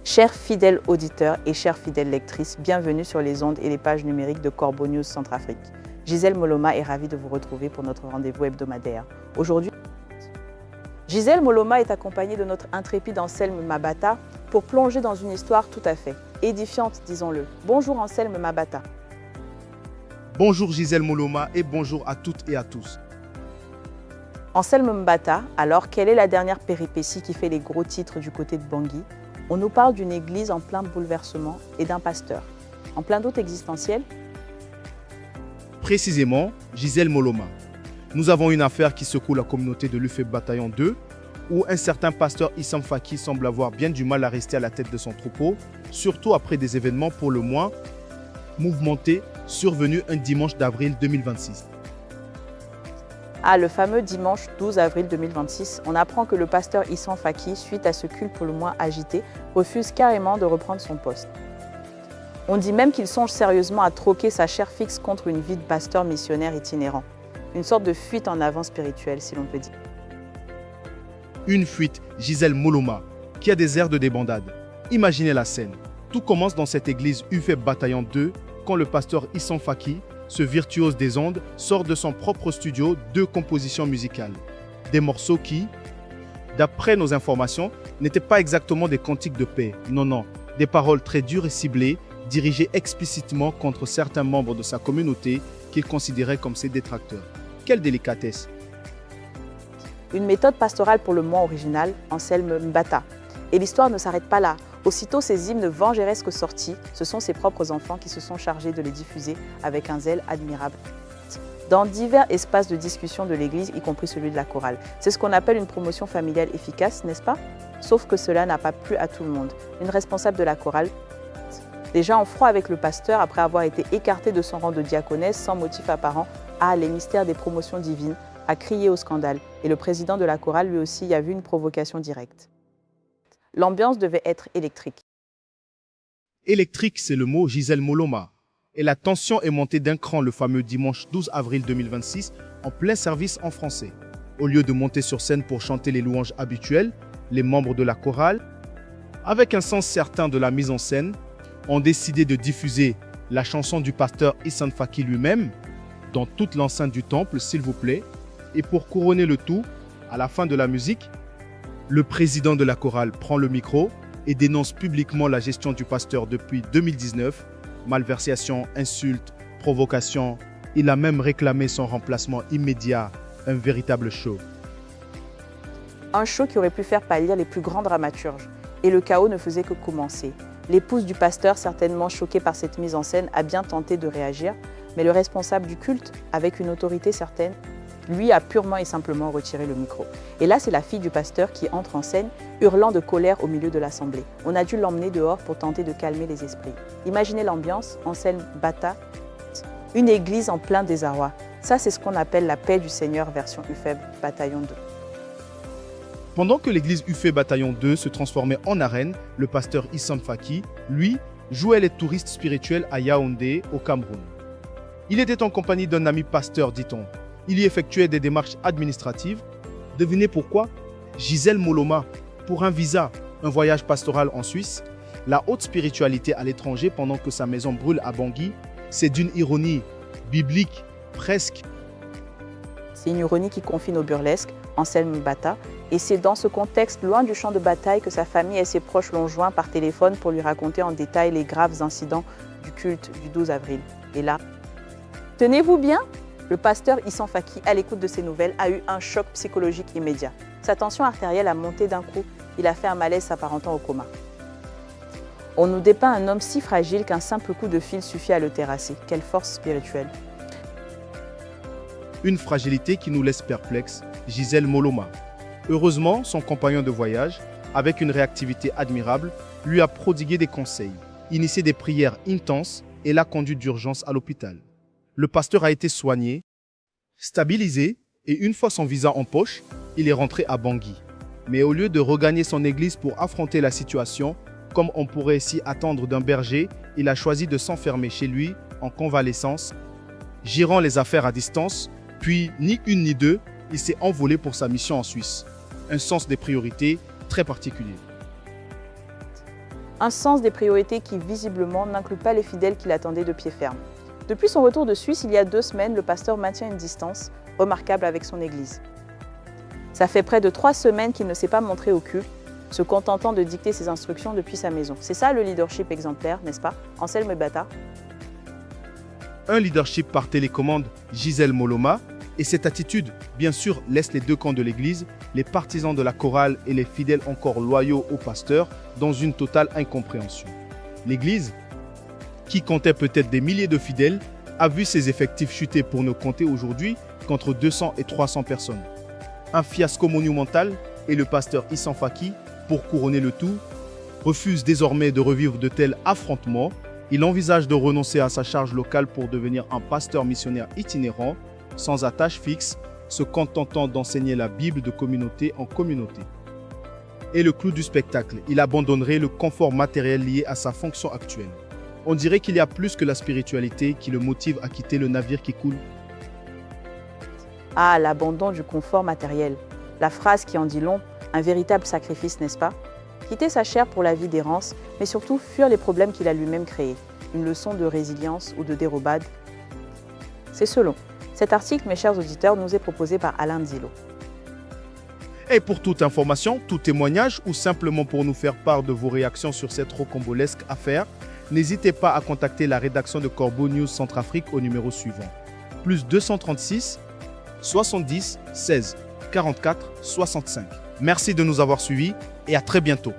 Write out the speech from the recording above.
Chers fidèles auditeurs et chères fidèles lectrices, bienvenue sur les ondes et les pages numériques de Corbeau News Centrafrique. Gisèle Moloma est ravie de vous retrouver pour notre rendez-vous hebdomadaire. Aujourd'hui, Gisèle Moloma est accompagnée de notre intrépide Anselme Mabata pour plonger dans une histoire tout à fait édifiante, disons-le. Bonjour Anselme Mabata. Bonjour Gisèle Moloma et bonjour à toutes et à tous. Anselme Mabata, alors quelle est la dernière péripétie qui fait les gros titres du côté de Bangui? On nous parle d'une église en plein bouleversement et d'un pasteur. En plein doute existentiel? Précisément, Gisèle Moloma. Nous avons une affaire qui secoue la communauté de l'UFEB Bataillon 2, où un certain pasteur Issam Faki semble avoir bien du mal à rester à la tête de son troupeau, surtout après des événements pour le moins mouvementés survenus un dimanche d'avril 2026. Ah, le fameux dimanche 12 avril 2026, on apprend que le pasteur Issam Faki, suite à ce culte pour le moins agité, refuse carrément de reprendre son poste. On dit même qu'il songe sérieusement à troquer sa chaire fixe contre une vie de pasteur missionnaire itinérant. Une sorte de fuite en avant spirituelle, si l'on peut dire. Une fuite, Gisèle Moloma, qui a des airs de débandade. Imaginez la scène. Tout commence dans cette église UFEB Bataillon 2, quand le pasteur Issam Faki, ce virtuose des ondes, sort de son propre studio 2 compositions musicales. Des morceaux qui, d'après nos informations, n'étaient pas exactement des cantiques de paix. Non, des paroles très dures et ciblées, dirigées explicitement contre certains membres de sa communauté qu'il considérait comme ses détracteurs. Quelle délicatesse! Une méthode pastorale pour le moins originale, Anselme Mbata. Et l'histoire ne s'arrête pas là. Aussitôt ces hymnes vengeresques sortis, ce sont ses propres enfants qui se sont chargés de les diffuser avec un zèle admirable dans divers espaces de discussion de l'Église, y compris celui de la chorale. C'est ce qu'on appelle une promotion familiale efficace, n'est-ce pas? Sauf que cela n'a pas plu à tout le monde. Une responsable de la chorale, déjà en froid avec le pasteur après avoir été écartée de son rang de diaconesse sans motif apparent, les mystères des promotions divines, a crié au scandale. Et le président de la chorale, lui aussi, y a vu une provocation directe. L'ambiance devait être électrique. Électrique, c'est le mot Gisèle Moloma. Et la tension est montée d'un cran le fameux dimanche 12 avril 2026 en plein service en français. Au lieu de monter sur scène pour chanter les louanges habituelles, les membres de la chorale, avec un sens certain de la mise en scène, ont décidé de diffuser la chanson du pasteur Issam Faki lui-même dans toute l'enceinte du temple, s'il vous plaît. Et pour couronner le tout, à la fin de la musique, le président de la chorale prend le micro et dénonce publiquement la gestion du pasteur depuis 2019, malversation, insultes, provocation. Il a même réclamé son remplacement immédiat, un véritable show. Un show qui aurait pu faire pâlir les plus grands dramaturges. Et le chaos ne faisait que commencer. L'épouse du pasteur, certainement choquée par cette mise en scène, a bien tenté de réagir, mais le responsable du culte, avec une autorité certaine, lui a purement et simplement retiré le micro. Et là, c'est la fille du pasteur qui entre en scène, hurlant de colère au milieu de l'assemblée. On a dû l'emmener dehors pour tenter de calmer les esprits. Imaginez l'ambiance, Anselme Bata, une église en plein désarroi. Ça, c'est ce qu'on appelle la paix du Seigneur version UFEB Bataillon 2. Pendant que l'église UFEB Bataillon 2 se transformait en arène, le pasteur Issam Faki, lui, jouait les touristes spirituels à Yaoundé, au Cameroun. Il était en compagnie d'un ami pasteur, dit-on. Il y effectuait des démarches administratives. Devinez pourquoi? Gisèle Moloma, pour un visa, un voyage pastoral en Suisse, la haute spiritualité à l'étranger pendant que sa maison brûle à Bangui, c'est d'une ironie biblique, presque. C'est une ironie qui confine au burlesque, Anselme Bata, et c'est dans ce contexte, loin du champ de bataille, que sa famille et ses proches l'ont joint par téléphone pour lui raconter en détail les graves incidents du culte du 12 avril. Et là, tenez-vous bien, le pasteur Issam Faki, à l'écoute de ces nouvelles, a eu un choc psychologique immédiat. Sa tension artérielle a monté d'un coup. Il a fait un malaise s'apparentant au coma. On nous dépeint un homme si fragile qu'un simple coup de fil suffit à le terrasser. Quelle force spirituelle! Une fragilité qui nous laisse perplexes, Gisèle Moloma. Heureusement, son compagnon de voyage, avec une réactivité admirable, lui a prodigué des conseils, initié des prières intenses et l'a conduit d'urgence à l'hôpital. Le pasteur a été soigné, stabilisé et une fois son visa en poche, il est rentré à Bangui. Mais au lieu de regagner son église pour affronter la situation, comme on pourrait s'y attendre d'un berger, il a choisi de s'enfermer chez lui en convalescence, gérant les affaires à distance, puis ni une ni deux, il s'est envolé pour sa mission en Suisse. Un sens des priorités très particulier. Un sens des priorités qui visiblement n'inclut pas les fidèles qui l'attendaient de pied ferme. Depuis son retour de Suisse, il y a 2 semaines, le pasteur maintient une distance remarquable avec son Église. Ça fait près de 3 semaines qu'il ne s'est pas montré au culte, se contentant de dicter ses instructions depuis sa maison. C'est ça le leadership exemplaire, n'est-ce pas, Anselme Bata? Un leadership par télécommande, Gisèle Moloma, et cette attitude, bien sûr, laisse les deux camps de l'Église, les partisans de la chorale et les fidèles encore loyaux au pasteur, dans une totale incompréhension. L'Église, qui comptait peut-être des milliers de fidèles, a vu ses effectifs chuter pour ne compter aujourd'hui qu'entre 200 et 300 personnes. Un fiasco monumental, et le pasteur Issan Faki, pour couronner le tout, refuse désormais de revivre de tels affrontements. Il envisage de renoncer à sa charge locale pour devenir un pasteur missionnaire itinérant, sans attache fixe, se contentant d'enseigner la Bible de communauté en communauté. Et le clou du spectacle, il abandonnerait le confort matériel lié à sa fonction actuelle. On dirait qu'il y a plus que la spiritualité qui le motive à quitter le navire qui coule. Ah, l'abandon du confort matériel. La phrase qui en dit long, un véritable sacrifice, n'est-ce pas? Quitter sa chair pour la vie d'errance, mais surtout fuir les problèmes qu'il a lui-même créés. Une leçon de résilience ou de dérobade. C'est selon. Cet article, mes chers auditeurs, nous est proposé par Alain Zilo. Et pour toute information, tout témoignage ou simplement pour nous faire part de vos réactions sur cette rocambolesque affaire, n'hésitez pas à contacter la rédaction de Corbeau News Centrafrique au numéro suivant. Plus 236 70 16 44 65. Merci de nous avoir suivis et à très bientôt.